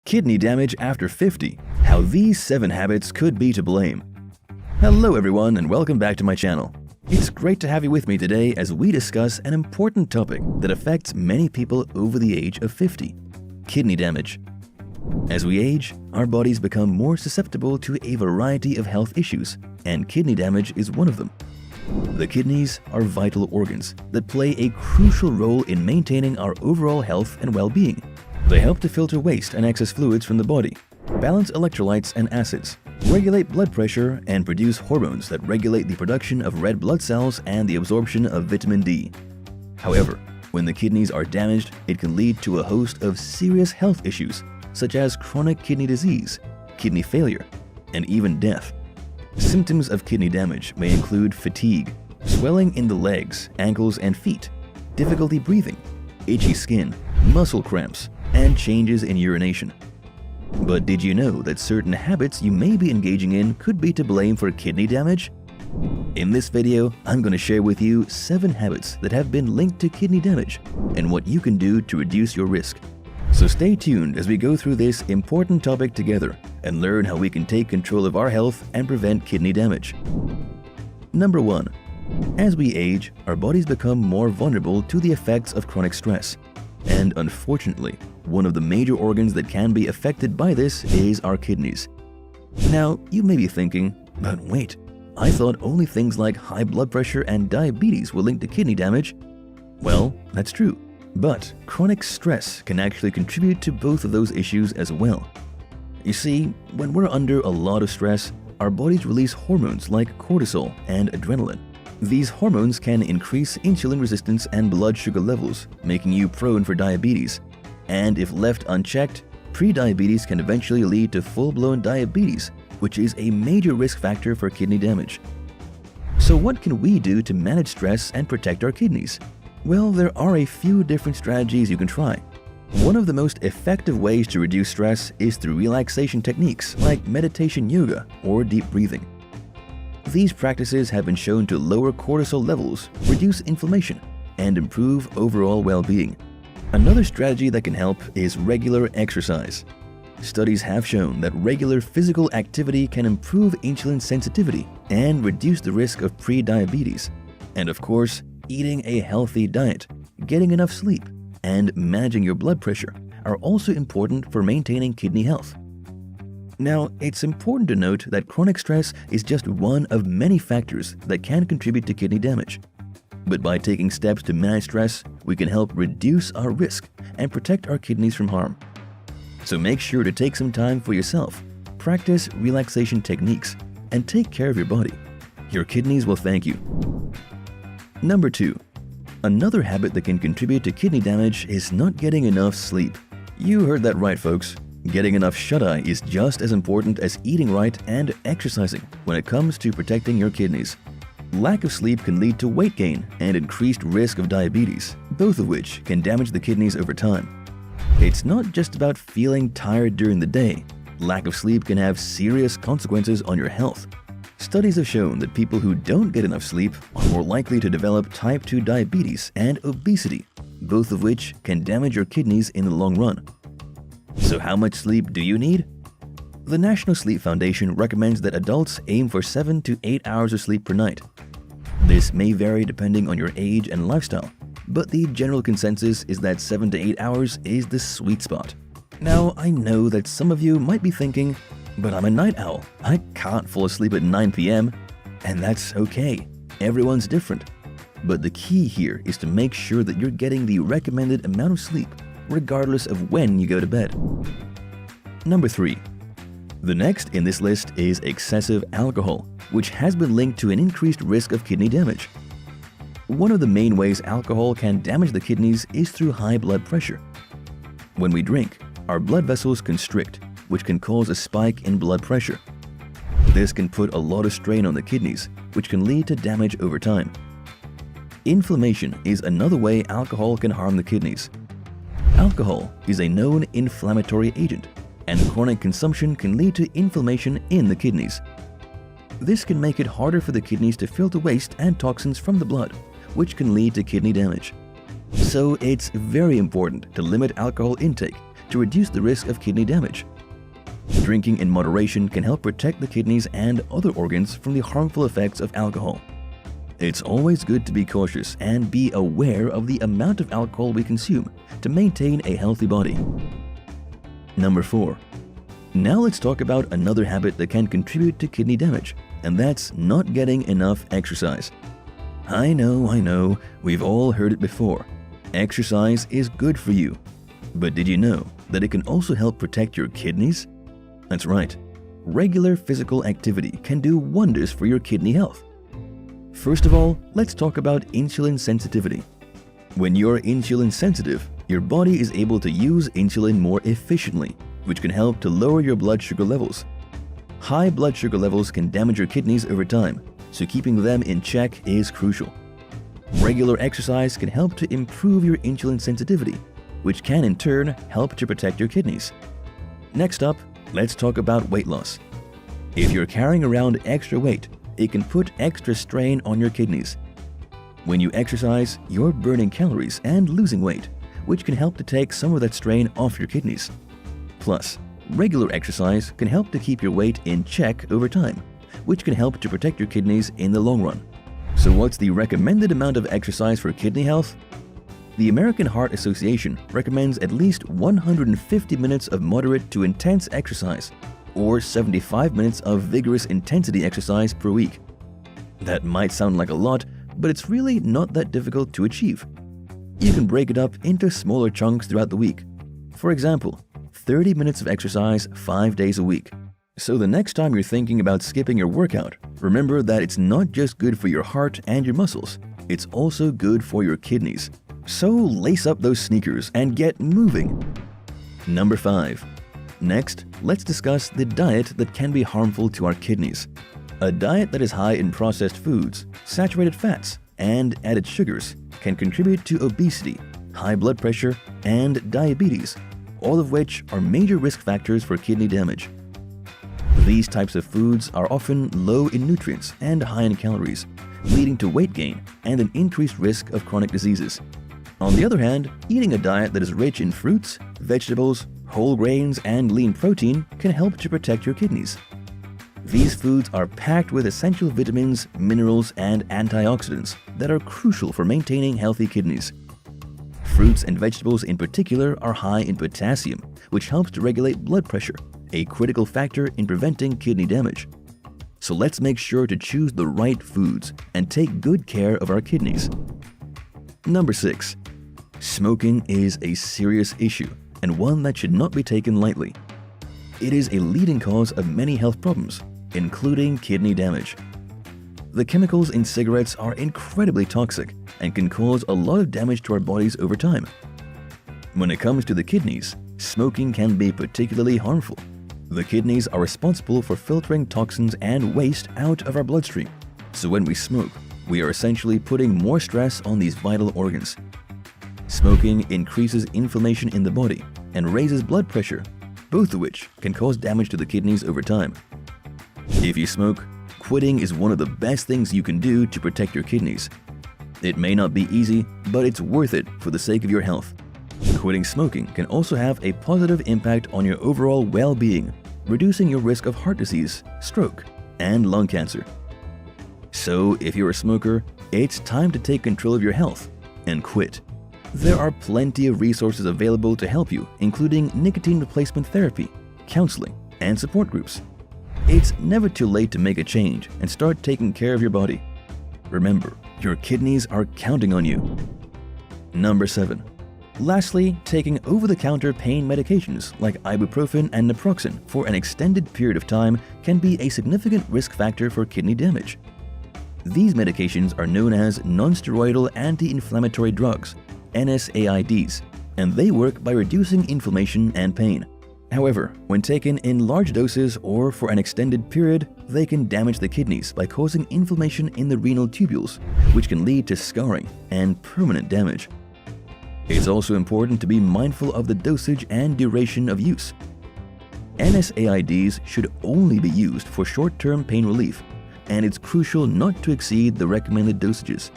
Kidney damage after 50. How these 7 habits could be to blame. Hello everyone and welcome back to my channel. It's great to have you with me today as we discuss an important topic that affects many people over the age of 50. Kidney damage. As we age, our bodies become more susceptible to a variety of health issues, and kidney damage is one of them. The kidneys are vital organs that play a crucial role in maintaining our overall health and well-being. They help to filter waste and excess fluids from the body, balance electrolytes and acids, regulate blood pressure, and produce hormones that regulate the production of red blood cells and the absorption of vitamin D. However, when the kidneys are damaged, it can lead to a host of serious health issues such as chronic kidney disease, kidney failure, and even death. Symptoms of kidney damage may include fatigue, swelling in the legs, ankles, and feet, difficulty breathing, itchy skin, muscle cramps, and changes in urination. But did you know that certain habits you may be engaging in could be to blame for kidney damage? In this video, I'm going to share with you 7 habits that have been linked to kidney damage and what you can do to reduce your risk. So stay tuned as we go through this important topic together and learn how we can take control of our health and prevent kidney damage. Number 1. As we age, our bodies become more vulnerable to the effects of chronic stress. And unfortunately, one of the major organs that can be affected by this is our kidneys. Now, you may be thinking, but wait, I thought only things like high blood pressure and diabetes were linked to kidney damage. Well, that's true, but chronic stress can actually contribute to both of those issues as well. You see, when we're under a lot of stress, our bodies release hormones like cortisol and adrenaline. These hormones can increase insulin resistance and blood sugar levels, making you prone for diabetes. And if left unchecked, prediabetes can eventually lead to full-blown diabetes, which is a major risk factor for kidney damage. So what can we do to manage stress and protect our kidneys? Well, there are a few different strategies you can try. One of the most effective ways to reduce stress is through relaxation techniques like meditation yoga or deep breathing. These practices have been shown to lower cortisol levels, reduce inflammation, and improve overall well-being. Another strategy that can help is regular exercise. Studies have shown that regular physical activity can improve insulin sensitivity and reduce the risk of pre-diabetes. And of course, eating a healthy diet, getting enough sleep, and managing your blood pressure are also important for maintaining kidney health. Now, it's important to note that chronic stress is just one of many factors that can contribute to kidney damage. But by taking steps to manage stress, we can help reduce our risk and protect our kidneys from harm. So make sure to take some time for yourself, practice relaxation techniques, and take care of your body. Your kidneys will thank you. Number 2. Another habit that can contribute to kidney damage is not getting enough sleep. You heard that right, folks. Getting enough shut-eye is just as important as eating right and exercising when it comes to protecting your kidneys. Lack of sleep can lead to weight gain and increased risk of diabetes, both of which can damage the kidneys over time. It's not just about feeling tired during the day. Lack of sleep can have serious consequences on your health. Studies have shown that people who don't get enough sleep are more likely to develop type 2 diabetes and obesity, both of which can damage your kidneys in the long run. So how much sleep do you need? The National Sleep Foundation recommends that adults aim for 7 to 8 hours of sleep per night. This may vary depending on your age and lifestyle, but the general consensus is that 7 to 8 hours is the sweet spot. Now, I know that some of you might be thinking, but I'm a night owl. I can't fall asleep at 9 p.m. And that's okay. Everyone's different. But the key here is to make sure that you're getting the recommended amount of sleep, regardless of when you go to bed. Number 3. The next in this list is excessive alcohol, which has been linked to an increased risk of kidney damage. One of the main ways alcohol can damage the kidneys is through high blood pressure. When we drink, our blood vessels constrict, which can cause a spike in blood pressure. This can put a lot of strain on the kidneys, which can lead to damage over time. Inflammation is another way alcohol can harm the kidneys. Alcohol is a known inflammatory agent, and chronic consumption can lead to inflammation in the kidneys. This can make it harder for the kidneys to filter waste and toxins from the blood, which can lead to kidney damage. So it's very important to limit alcohol intake to reduce the risk of kidney damage. Drinking in moderation can help protect the kidneys and other organs from the harmful effects of alcohol. It's always good to be cautious and be aware of the amount of alcohol we consume to maintain a healthy body. Number 4. Now let's talk about another habit that can contribute to kidney damage, and that's not getting enough exercise. I know, we've all heard it before. Exercise is good for you. But did you know that it can also help protect your kidneys? That's right. Regular physical activity can do wonders for your kidney health. First of all, let's talk about insulin sensitivity. When you're insulin sensitive, your body is able to use insulin more efficiently, which can help to lower your blood sugar levels. High blood sugar levels can damage your kidneys over time, so keeping them in check is crucial. Regular exercise can help to improve your insulin sensitivity, which can in turn help to protect your kidneys. Next up, let's talk about weight loss. If you're carrying around extra weight, it can put extra strain on your kidneys. When you exercise, you're burning calories and losing weight, which can help to take some of that strain off your kidneys. Plus, regular exercise can help to keep your weight in check over time, which can help to protect your kidneys in the long run. So what's the recommended amount of exercise for kidney health? The American Heart Association recommends at least 150 minutes of moderate to intense exercise, or 75 minutes of vigorous intensity exercise per week. That might sound like a lot, but it's really not that difficult to achieve. You can break it up into smaller chunks throughout the week. For example, 30 minutes of exercise 5 days a week. So the next time you're thinking about skipping your workout, remember that it's not just good for your heart and your muscles, it's also good for your kidneys. So lace up those sneakers and get moving. Number 5. Next, let's discuss the diet that can be harmful to our kidneys. A diet that is high in processed foods, saturated fats, and added sugars can contribute to obesity, high blood pressure, and diabetes, all of which are major risk factors for kidney damage. These types of foods are often low in nutrients and high in calories, leading to weight gain and an increased risk of chronic diseases. On the other hand, eating a diet that is rich in fruits, vegetables, whole grains, and lean protein can help to protect your kidneys. These foods are packed with essential vitamins, minerals, and antioxidants that are crucial for maintaining healthy kidneys. Fruits and vegetables in particular are high in potassium, which helps to regulate blood pressure, a critical factor in preventing kidney damage. So let's make sure to choose the right foods and take good care of our kidneys. Number 6. Smoking is a serious issue and one that should not be taken lightly. It is a leading cause of many health problems, including kidney damage. The chemicals in cigarettes are incredibly toxic and can cause a lot of damage to our bodies over time. When it comes to the kidneys, smoking can be particularly harmful. The kidneys are responsible for filtering toxins and waste out of our bloodstream. So when we smoke, we are essentially putting more stress on these vital organs. Smoking increases inflammation in the body and raises blood pressure, both of which can cause damage to the kidneys over time. If you smoke, quitting is one of the best things you can do to protect your kidneys. It may not be easy, but it's worth it for the sake of your health. Quitting smoking can also have a positive impact on your overall well-being, reducing your risk of heart disease, stroke, and lung cancer. So if you're a smoker, it's time to take control of your health and quit. There are plenty of resources available to help you, including nicotine replacement therapy, counseling, and support groups. It's never too late to make a change and start taking care of your body. Remember, your kidneys are counting on you. Number 7. Lastly, taking over-the-counter pain medications like ibuprofen and naproxen for an extended period of time can be a significant risk factor for kidney damage. These medications are known as non-steroidal anti-inflammatory drugs, NSAIDs, and they work by reducing inflammation and pain. However, when taken in large doses or for an extended period, they can damage the kidneys by causing inflammation in the renal tubules, which can lead to scarring and permanent damage. It's also important to be mindful of the dosage and duration of use. NSAIDs should only be used for short-term pain relief, and it's crucial not to exceed the recommended dosages.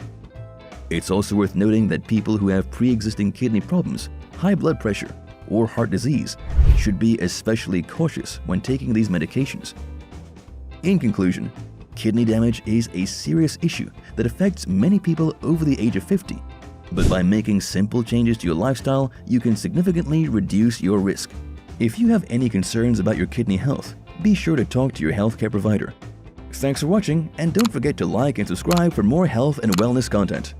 It's also worth noting that people who have pre-existing kidney problems, high blood pressure, or heart disease should be especially cautious when taking these medications. In conclusion, kidney damage is a serious issue that affects many people over the age of 50. But by making simple changes to your lifestyle, you can significantly reduce your risk. If you have any concerns about your kidney health, be sure to talk to your healthcare provider. Thanks for watching, and don't forget to like and subscribe for more health and wellness content.